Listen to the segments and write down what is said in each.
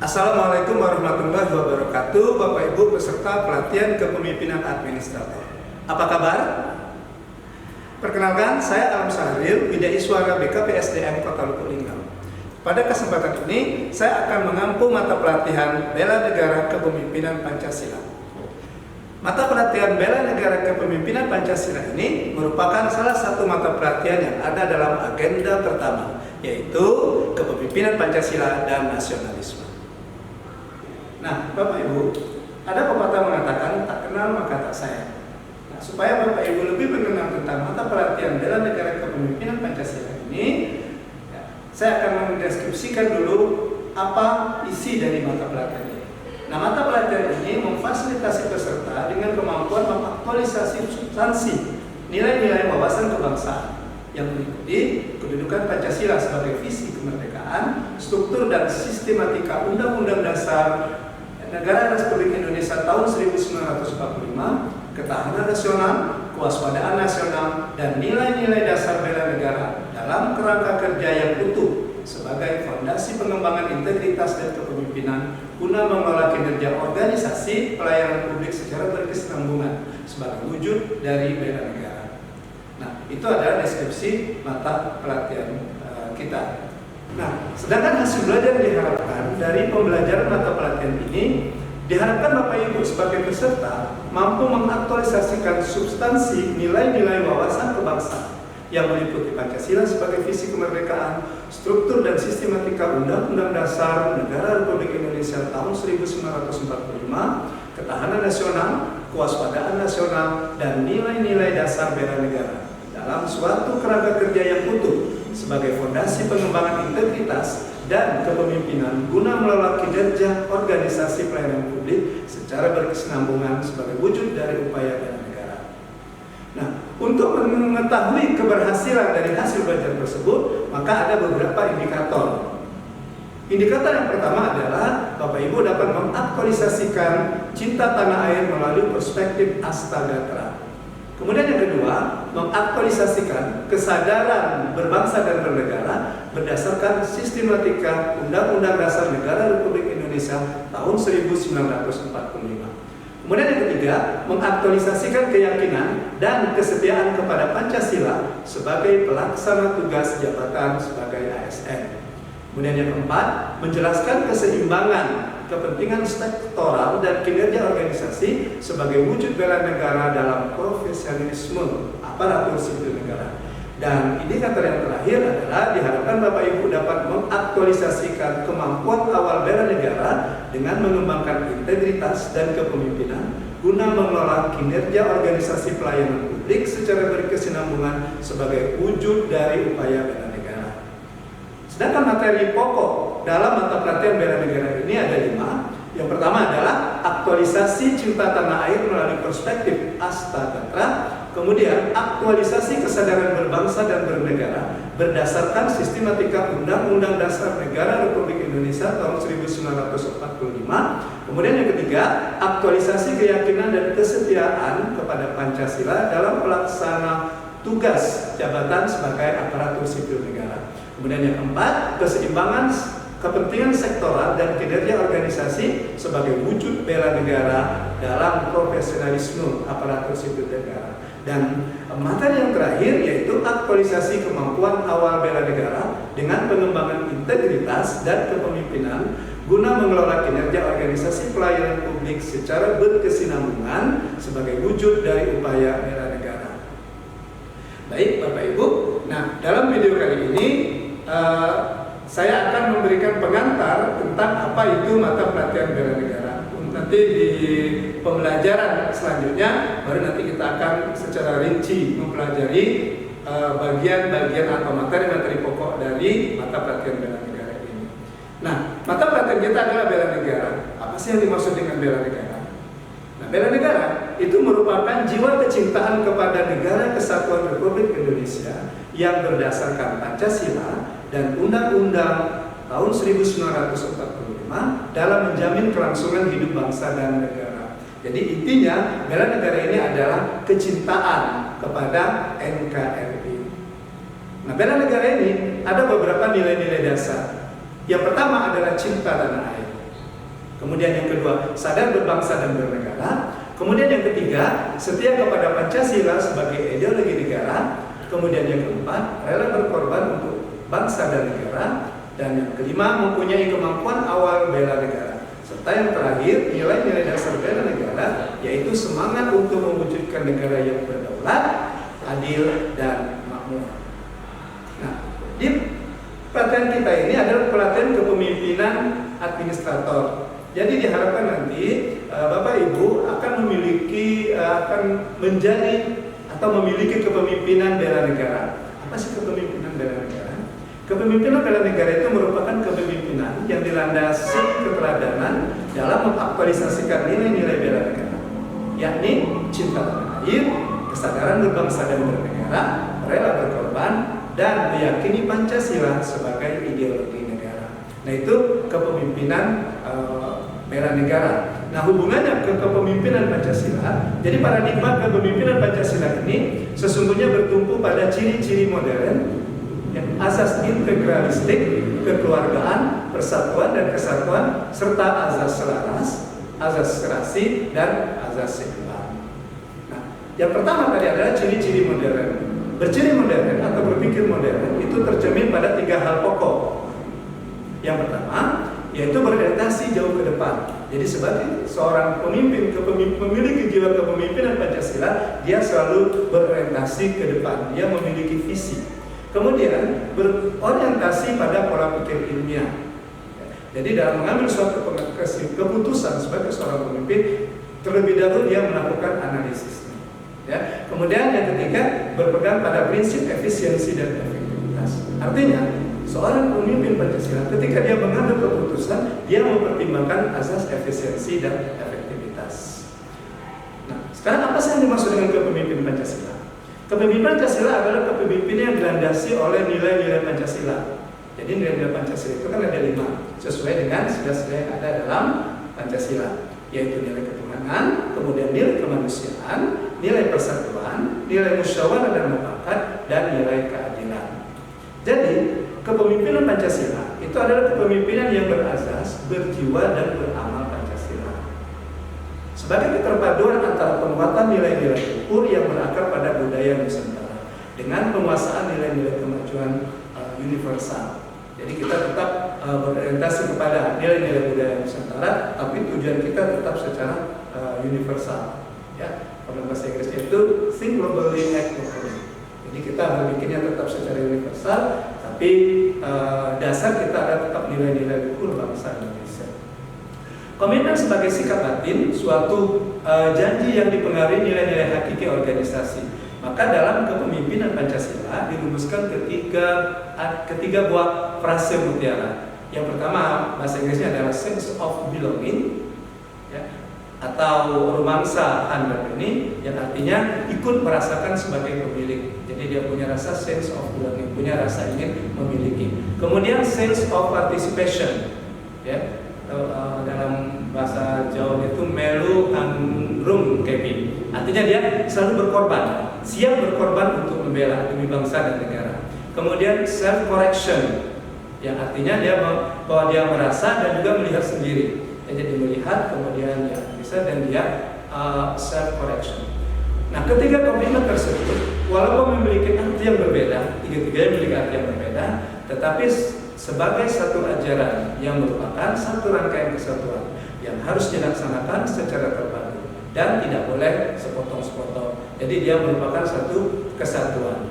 Assalamualaikum warahmatullahi wabarakatuh, Bapak Ibu peserta pelatihan kepemimpinan administrator. Apa kabar? Perkenalkan, saya Alam Sahril, Widaiswara BKPSDM Kota Lubuk Linggau. Pada kesempatan ini, saya akan mengampu mata pelatihan Bela Negara Kepemimpinan Pancasila. Mata pelatihan Bela Negara Kepemimpinan Pancasila ini merupakan salah satu mata pelatihan yang ada dalam agenda pertama, yaitu Kepemimpinan Pancasila dan Nasionalisme. Nah, Bapak Ibu, ada pepatah mengatakan tak kenal maka tak sayang. Nah, supaya Bapak Ibu lebih mengenal tentang mata pelatihan Bela Negara Kepemimpinan Pancasila ini, saya akan mendeskripsikan dulu apa isi dari mata pelatihan ini. Nah, mata pelatihan ini memfasilitasi peserta dengan kemampuan mengaktualisasi substansi nilai-nilai wawasan kebangsaan yang meliputi kedudukan Pancasila sebagai visi kemerdekaan, struktur dan sistematika Undang-Undang Dasar Negara Republik Indonesia tahun 1945, ketahanan nasional, kewaspadaan nasional, dan nilai-nilai dasar bela negara dalam kerangka kerja yang utuh sebagai fondasi pengembangan integritas dan kepemimpinan guna mengelola kinerja organisasi pelayanan publik secara berkesinambungan sebagai wujud dari bela negara. Nah, itu adalah deskripsi mata pelatihan kita. Nah, sedangkan hasil belajar yang diharapkan dari pembelajaran mata pelatihan ini, diharapkan Bapak Ibu sebagai peserta mampu mengaktualisasikan substansi nilai-nilai wawasan kebangsaan yang meliputi Pancasila sebagai visi kemerdekaan, struktur dan sistematika Undang-Undang Dasar Negara Republik Indonesia tahun 1945, ketahanan nasional, kewaspadaan nasional, dan nilai-nilai dasar bela negara dalam suatu kerangka kerja yang utuh sebagai fondasi pengembangan integritas dan kepemimpinan guna mengelola kinerja organisasi pelayanan publik secara berkesinambungan sebagai wujud dari upaya bela negara. Nah, untuk mengetahui keberhasilan dari hasil belajar tersebut, maka ada beberapa indikator. Indikator yang pertama adalah Bapak Ibu dapat mengaktualisasikan cinta tanah air melalui perspektif Astagatara. Kemudian yang kedua, mengaktualisasikan kesadaran berbangsa dan bernegara berdasarkan sistematika Undang-Undang Dasar Negara Republik Indonesia tahun 1945. Kemudian yang ketiga, mengaktualisasikan keyakinan dan kesetiaan kepada Pancasila sebagai pelaksana tugas jabatan sebagai ASN. Kemudian yang keempat, menjelaskan keseimbangan kepentingan sektoral dan kinerja organisasi sebagai wujud bela negara dalam profesionalisme aparatur sipil negara. Dan indikator yang terakhir adalah diharapkan Bapak Ibu dapat mengaktualisasikan kemampuan awal bela negara dengan mengembangkan integritas dan kepemimpinan guna mengelola kinerja organisasi pelayanan publik secara berkesinambungan sebagai wujud dari upaya bela negara. Sedangkan materi pokok dalam mata pelatihan bela negara ini ada 5. Yang pertama adalah aktualisasi cinta tanah air melalui perspektif Astagatara. Kemudian aktualisasi kesadaran berbangsa dan bernegara berdasarkan sistematika Undang-Undang Dasar Negara Republik Indonesia tahun 1945. Kemudian yang ketiga, aktualisasi keyakinan dan kesetiaan kepada Pancasila dalam pelaksana tugas jabatan sebagai aparatur sipil negara. Kemudian yang keempat, keseimbangan kepentingan sektoral dan kinerja organisasi sebagai wujud bela negara dalam profesionalisme aparatur sipil negara. Dan materi yang terakhir yaitu aktualisasi kemampuan awal bela negara dengan pengembangan integritas dan kepemimpinan guna mengelola kinerja organisasi pelayanan publik secara berkesinambungan sebagai wujud dari upaya bela negara. Baik Bapak Ibu, nah dalam video kali ini saya akan memberikan pengantar tentang apa itu mata pelatihan bela negara. Nanti di pembelajaran selanjutnya baru nanti kita akan secara rinci mempelajari bagian-bagian atau materi-materi pokok dari mata pelatihan bela negara ini. Nah, mata pelatihan kita adalah bela negara. Apa sih yang dimaksud dengan bela negara? Nah, bela negara itu merupakan jiwa kecintaan kepada negara kesatuan Republik Indonesia yang berdasarkan Pancasila dan Undang-Undang tahun 1945 dalam menjamin kelangsungan hidup bangsa dan negara. Jadi intinya bela negara ini adalah kecintaan kepada NKRI. Nah, bela negara ini ada beberapa nilai-nilai dasar. Yang pertama adalah cinta tanah air. Kemudian yang kedua, sadar berbangsa dan bernegara. Kemudian yang ketiga, setia kepada Pancasila sebagai ideologi negara. Kemudian yang keempat, rela berkorban untuk bangsa dan negara. Dan yang kelima, mempunyai kemampuan awal bela negara. Serta yang terakhir, nilai-nilai dasar bela negara, yaitu semangat untuk mewujudkan negara yang berdaulat, adil, dan makmur. Nah, di pelatihan kita ini adalah pelatihan kepemimpinan administrator. Jadi diharapkan nanti Bapak Ibu akan menjadi atau memiliki kepemimpinan bela negara. Apa sih kepemimpinan bela negara? Kepemimpinan bela negara itu merupakan kepemimpinan yang dilandasi keteladanan dalam mengaktualisasikan nilai-nilai bela negara, yakni cinta tanah air, kesadaran berbangsa dan bernegara, rela berkorban, dan meyakini Pancasila sebagai ideologi negara. Nah, itu kepemimpinan bela negara. Nah, hubungannya ke kepemimpinan Pancasila, jadi paradigma kepemimpinan Pancasila ini sesungguhnya bertumpu pada ciri-ciri modern, asas integralistik, kekeluargaan, persatuan dan kesatuan, serta azas selaras, azas serasi, dan azas sekular. Nah, yang pertama tadi adalah ciri-ciri modern. Berciri modern atau berpikir modern itu tercermin pada 3 hal pokok. Yang pertama, yaitu berorientasi jauh ke depan. Jadi sebagai seorang pemimpin, memiliki jiwa kepemimpinan Pancasila, dia selalu berorientasi ke depan, dia memiliki visi. Kemudian berorientasi pada pola pikir ilmiah. Jadi dalam mengambil suatu keputusan sebagai seorang pemimpin, terlebih dahulu dia melakukan analisisnya. Ya. Kemudian yang ketiga, berpegang pada prinsip efisiensi dan efektivitas. Artinya, seorang pemimpin Pancasila ketika dia mengambil keputusan, dia mempertimbangkan asas efisiensi dan efektivitas. Nah, sekarang apa sih yang dimaksud dengan kepemimpinan Pancasila? Kepemimpinan Pancasila adalah kepemimpinan yang dilandasi oleh nilai-nilai Pancasila. Jadi nilai-nilai Pancasila itu kan ada 5, sesuai dengan sudah yang ada dalam Pancasila, yaitu nilai ketuhanan, kemudian nilai kemanusiaan, nilai persatuan, nilai musyawarah dan mufakat, dan nilai keadilan. Jadi kepemimpinan Pancasila itu adalah kepemimpinan yang berasas, berjiwa, dan beramal Pancasila. Sebagai keterpaduan antara penguatan nilai-nilai luhur yang berakar pada budaya Nusantara dengan penguasaan nilai-nilai kemajuan universal. Jadi kita tetap berorientasi kepada nilai-nilai budaya Nusantara, tapi tujuan kita tetap secara universal. Ya, kalau bahasa Inggrisnya itu think globally, act locally. Jadi kita berpikirnya tetap secara universal, tapi dasar kita ada tetap nilai-nilai luhur bangsa Indonesia. Komitmen sebagai sikap batin, suatu janji yang dipengaruhi nilai-nilai hakiki organisasi. Maka dalam kepemimpinan Pancasila dirumuskan ketiga buah frase mutiara. Yang pertama, bahasa Inggrisnya adalah sense of belonging, ya, atau rumangsa handap ini, yang artinya ikut merasakan sebagai pemilik. Jadi dia punya rasa sense of belonging, punya rasa ingin memiliki. Kemudian sense of participation, ya. Dalam bahasa Jawa itu melu angrum kepi. Artinya dia selalu berkorban, siap berkorban untuk membela demi bangsa dan negara. Kemudian self correction, yang artinya dia bahwa dia merasa dan juga melihat sendiri. Jadi melihat, kemudian dia bisa, dan dia self correction. Nah, ketiga komitmen tersebut walaupun memiliki arti yang berbeda, tiga-tiganya memiliki arti yang berbeda, tetapi sebagai satu ajaran yang merupakan satu rangkaian kesatuan yang harus dilaksanakan secara terpadu dan tidak boleh sepotong-sepotong. Jadi dia merupakan satu kesatuan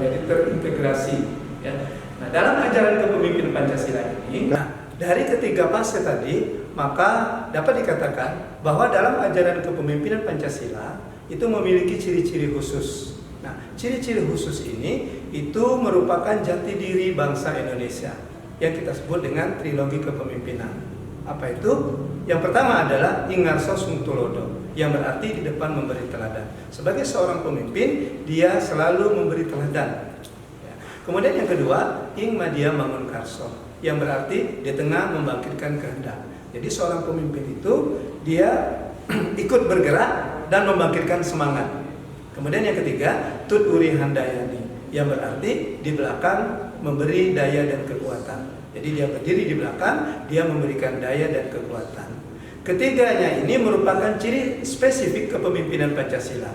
jadi terintegrasi. Ya. Nah, dalam ajaran kepemimpinan Pancasila ini, dari ketiga fase tadi, maka dapat dikatakan bahwa dalam ajaran kepemimpinan Pancasila itu memiliki ciri-ciri khusus. Nah, ciri-ciri khusus ini itu merupakan jati diri bangsa Indonesia yang kita sebut dengan trilogi kepemimpinan. Apa itu? Yang pertama adalah Ingarso Sungtulodo, yang berarti di depan memberi teladan. Sebagai seorang pemimpin, dia selalu memberi teladan. Kemudian yang kedua, Ing Madia Mangunkarso, yang berarti di tengah membangkitkan kehendak. Jadi seorang pemimpin itu dia ikut bergerak dan membangkitkan semangat. Kemudian yang ketiga, Tut Uri Handayani, yang berarti di belakang memberi daya dan kekuatan. Jadi dia berdiri di belakang, dia memberikan daya dan kekuatan. Ketiganya ini merupakan ciri spesifik kepemimpinan Pancasila.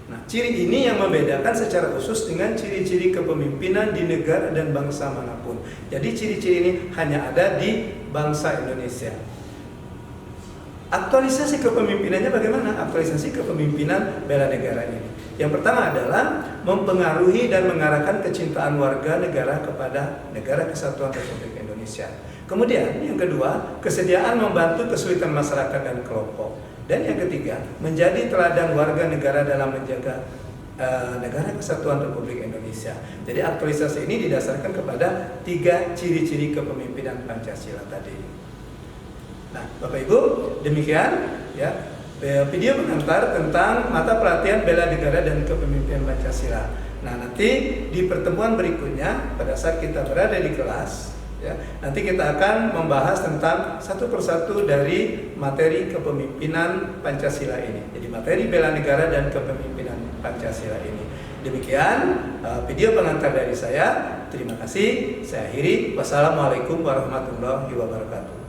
Nah, ciri ini yang membedakan secara khusus dengan ciri-ciri kepemimpinan di negara dan bangsa manapun. Jadi ciri-ciri ini hanya ada di bangsa Indonesia. Aktualisasi kepemimpinannya bagaimana? Aktualisasi kepemimpinan bela negara ini. Yang pertama adalah mempengaruhi dan mengarahkan kecintaan warga negara kepada Negara Kesatuan Republik Indonesia. Kemudian yang kedua, kesediaan membantu kesulitan masyarakat dan kelompok. Dan yang ketiga, menjadi teladan warga negara dalam menjaga Negara Kesatuan Republik Indonesia. Jadi aktualisasi ini didasarkan kepada 3 ciri-ciri kepemimpinan Pancasila tadi. Nah, Bapak Ibu, demikian ya video pengantar tentang mata pelatihan bela negara dan kepemimpinan Pancasila. Nah, nanti di pertemuan berikutnya pada saat kita berada di kelas ya, nanti kita akan membahas tentang satu persatu dari materi kepemimpinan Pancasila ini. Jadi materi bela negara dan kepemimpinan Pancasila ini. Demikian video pengantar dari saya. Terima kasih. Saya akhiri. Wassalamualaikum warahmatullahi wabarakatuh.